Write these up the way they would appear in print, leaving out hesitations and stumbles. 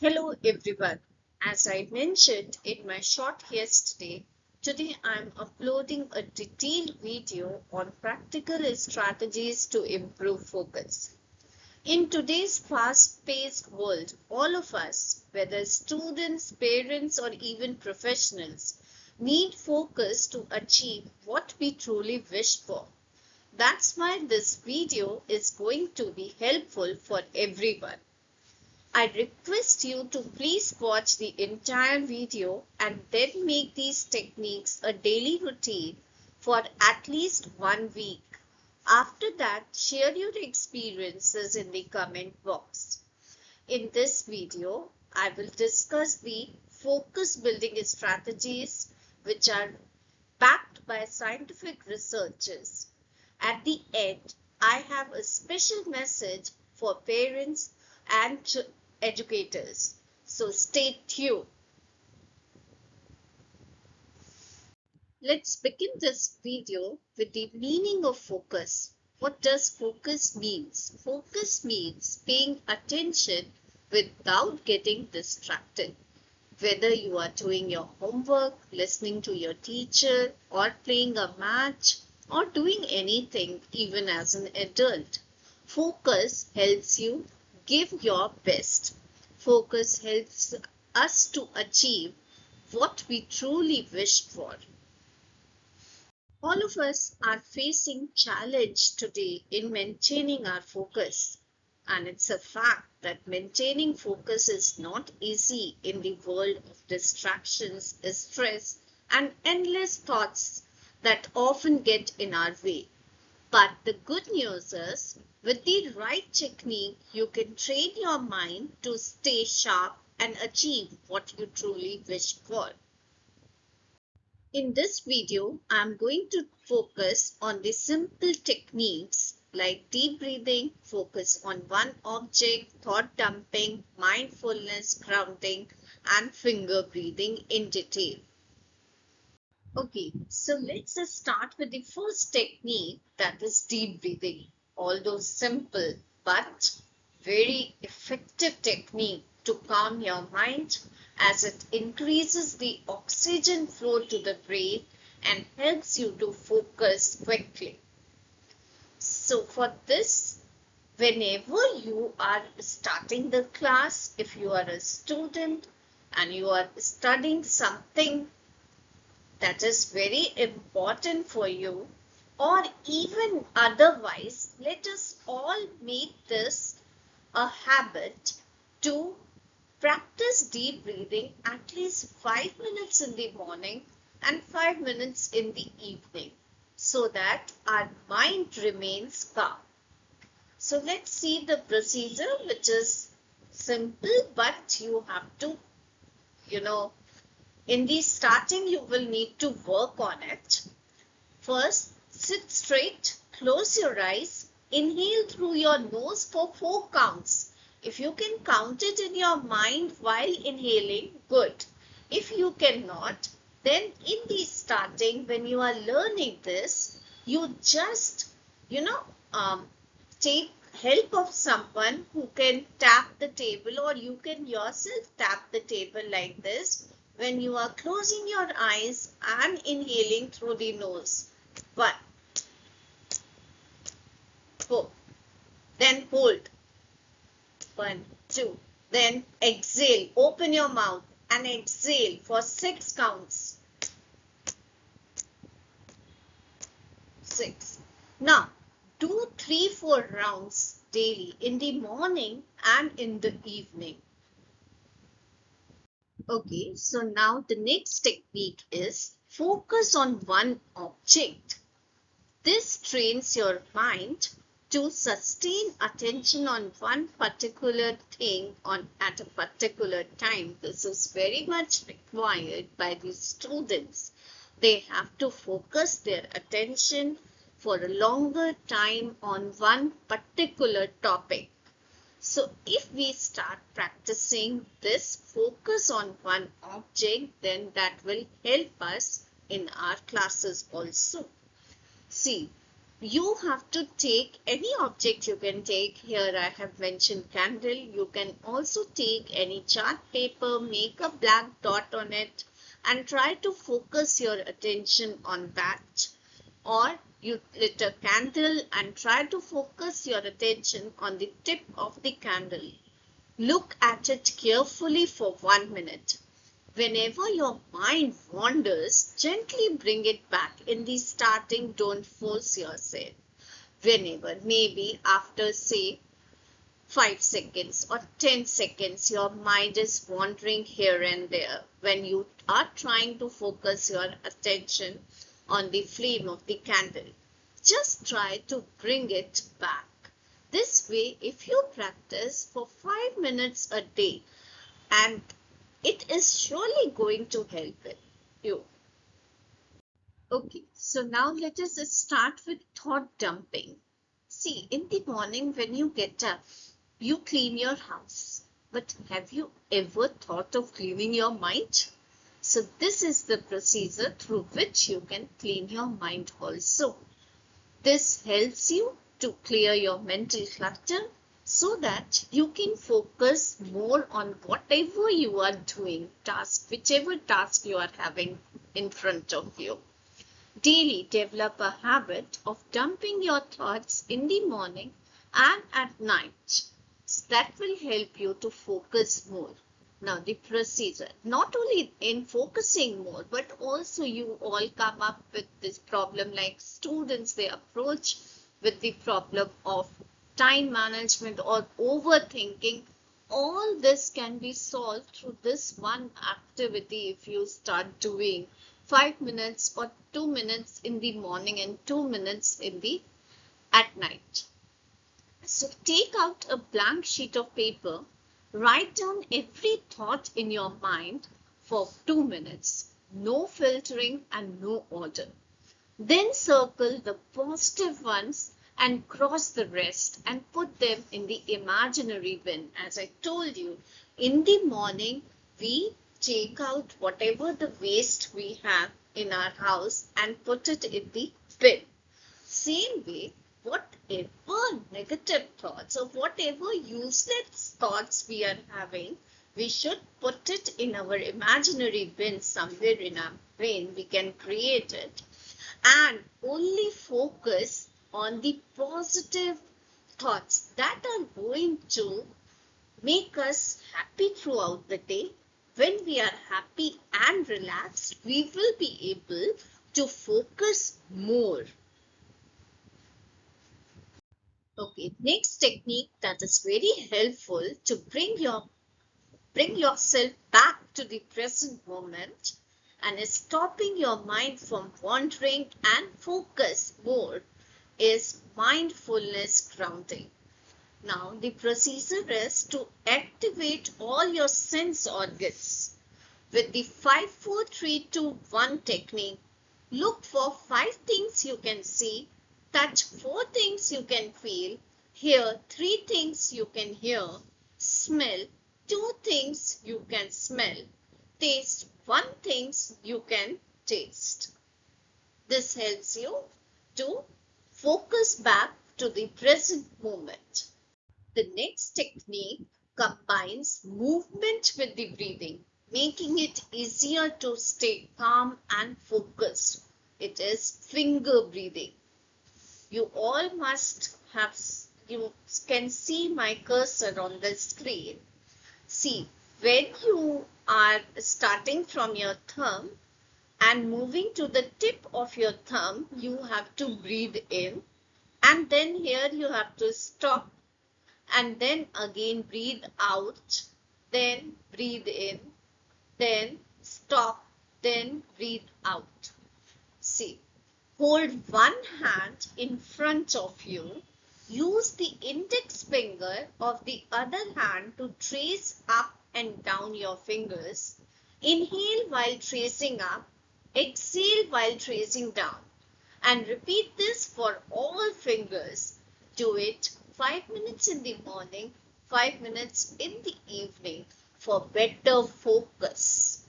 Hello everyone. As I mentioned in my short yesterday, today I'm uploading a detailed video on practical strategies to improve focus. In today's fast-paced world, all of us, whether students, parents, or even professionals, need focus to achieve what we truly wish for. That's why this video is going to be helpful for everyone. I request you to please watch the entire video and then make these techniques a daily routine for at least 1 week. After that, share your experiences in the comment box. In this video, I will discuss the focus building strategies which are backed by scientific researchers. At the end, I have a special message for parents and educators. So stay tuned. Let's begin this video with the meaning of focus. What does focus means? Focus means paying attention without getting distracted. Whether you are doing your homework, listening to your teacher, or playing a match, or doing anything even as an adult, focus helps you give your best. Focus helps us to achieve what we truly wish for. All of us are facing challenge today in maintaining our focus. And it's a fact that maintaining focus is not easy in the world of distractions, stress, and endless thoughts that often get in our way. But the good news is, with the right technique, you can train your mind to stay sharp and achieve what you truly wish for. In this video, I'm going to focus on the simple techniques like deep breathing, focus on one object, thought dumping, mindfulness, grounding, and finger breathing in detail. Okay, so let's just start with the first technique, that is deep breathing. Although simple but very effective technique to calm your mind as it increases the oxygen flow to the brain and helps you to focus quickly. So for this, whenever you are starting the class, if you are a student and you are studying something that is very important for you, or even otherwise, let us all make this a habit to practice deep breathing at least 5 minutes in the morning and 5 minutes in the evening so that our mind remains calm. So let's see the procedure, which is simple, but you have to, in the starting, you will need to work on it. First, sit straight, close your eyes, inhale through your nose for 4 counts. If you can count it in your mind while inhaling, good. If you cannot, then in the starting, when you are learning this, you just, take help of someone who can tap the table, or you can yourself tap the table like this when you are closing your eyes and inhaling through the nose. 1, 4. Then hold. 1, 2. Then exhale. Open your mouth and exhale for 6 counts. 6. Now, do 3-4 rounds daily in the morning and in the evening. Okay, so now the next technique is focus on one object. This trains your mind to sustain attention on one particular thing at a particular time. This is very much required by the students. They have to focus their attention for a longer time on one particular topic. So if we start practicing this focus on one object, then that will help us in our classes also. See, You have to take any object you can take. Here I have mentioned candle. You can also take any chart paper, make a black dot on it and try to focus your attention on that. Or you lit a candle and try to focus your attention on the tip of the candle. Look at it carefully for 1 minute. Whenever your mind wanders, gently bring it back in the starting. Don't force yourself. Whenever, maybe after say 5 seconds or 10 seconds, your mind is wandering here and there. When you are trying to focus your attention on the flame of the candle, just try to bring it back. This way, if you practice for 5 minutes a day, and it is surely going to help you. Okay, so now let us start with thought dumping. See, in the morning when you get up, you clean your house. But have you ever thought of cleaning your mind? So this is the procedure through which you can clean your mind also. This helps you to clear your mental clutter so that you can focus more on whatever you are doing, whichever task you are having in front of you. Daily develop a habit of dumping your thoughts in the morning and at night. That will help you to focus more. Now the procedure, not only in focusing more, but also you all come up with this problem like students, they approach with the problem of time management or overthinking. All this can be solved through this one activity if you start doing 5 minutes or 2 minutes in the morning and 2 minutes at night. So take out a blank sheet of paper, write down every thought in your mind for 2 minutes, no filtering and no order. Then circle the positive ones and cross the rest and put them in the imaginary bin. As I told you, in the morning, we take out whatever the waste we have in our house and put it in the bin. Same way, whatever negative thoughts or whatever useless thoughts we are having, we should put it in our imaginary bin somewhere in our brain. We can create it and only focus on the positive thoughts that are going to make us happy throughout the day. When we are happy and relaxed, we will be able to focus more. Okay, next technique that is very helpful to bring yourself back to the present moment and is stopping your mind from wandering and focus more is mindfulness grounding. Now, the procedure is to activate all your sense organs. With the 5-4-3-2-1 technique, look for 5 things you can see, touch 4 things you can feel, hear 3 things you can hear, smell 2 things you can smell, taste 1 things you can taste. This helps you to focus back to the present moment. The next technique combines movement with the breathing, making it easier to stay calm and focused. It is finger breathing. You all must have, you can see my cursor on the screen. See, when you are starting from your thumb and moving to the tip of your thumb, you have to breathe in, and then here you have to stop and then again breathe out, then breathe in, then stop, then breathe out. See, hold one hand in front of you. Use the index finger of the other hand to trace up and down your fingers. Inhale while tracing up, exhale while tracing down. And repeat this for all fingers. Do it 5 minutes in the morning, 5 minutes in the evening for better focus.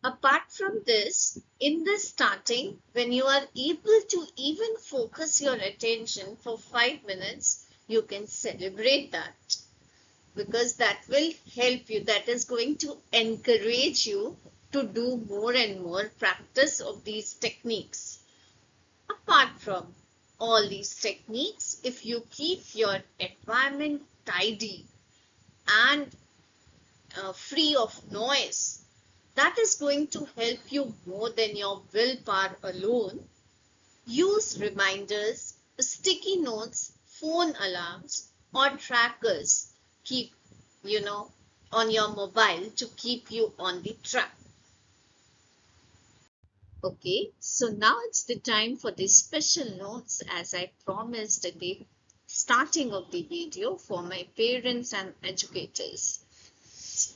Apart from this, in the starting, when you are able to even focus your attention for 5 minutes, you can celebrate that, because that will help you. That is going to encourage you to do more and more practice of these techniques. Apart from all these techniques, if you keep your environment tidy and free of noise, that is going to help you more than your willpower alone. Use reminders, sticky notes, phone alarms, or trackers. Keep, you know, on your mobile to keep you on the track. Okay, so now it's the time for the special notes, as I promised at the starting of the video, for my parents and educators.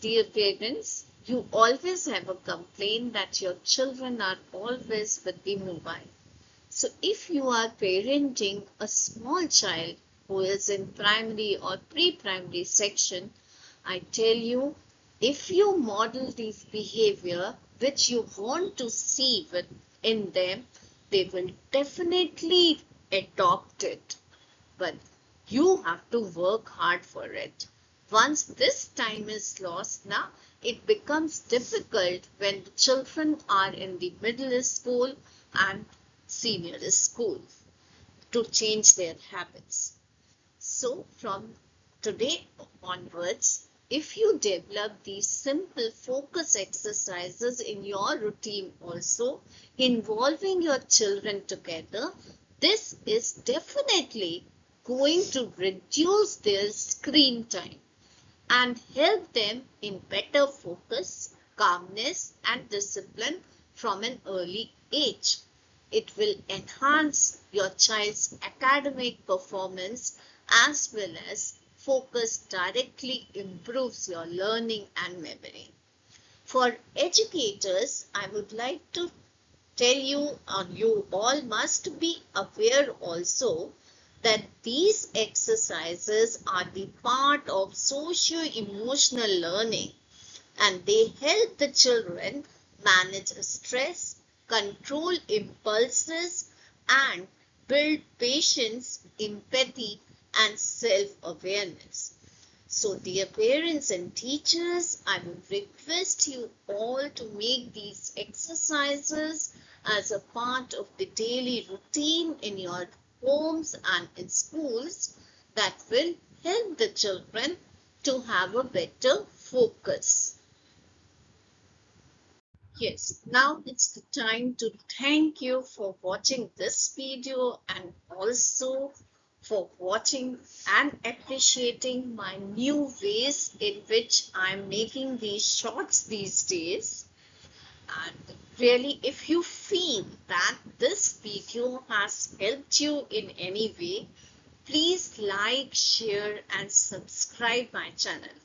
Dear parents, you always have a complaint that your children are always with the mobile. So if you are parenting a small child who is in primary or pre-primary section, I tell you, if you model this behavior which you want to see in them, they will definitely adopt it. But you have to work hard for it. Once this time is lost, now it becomes difficult when the children are in the middle school and senior school to change their habits. So from today onwards, if you develop these simple focus exercises in your routine also, involving your children together, this is definitely going to reduce their screen time and help them in better focus, calmness, and discipline from an early age. It will enhance your child's academic performance as well as focus directly improves your learning and memory. For educators, I would like to tell you, and you all must be aware also, that these exercises are the part of socio-emotional learning, and they help the children manage stress, control impulses, and build patience, empathy, and self-awareness. So, dear parents and teachers, I would request you all to make these exercises as a part of the daily routine in your homes and in schools. That will help the children to have a better focus. Yes, now it's the time to thank you for watching this video and also for watching and appreciating my new ways in which I'm making these shorts these days. And really, if you feel that this video has helped you in any way, please like, share, and subscribe my channel.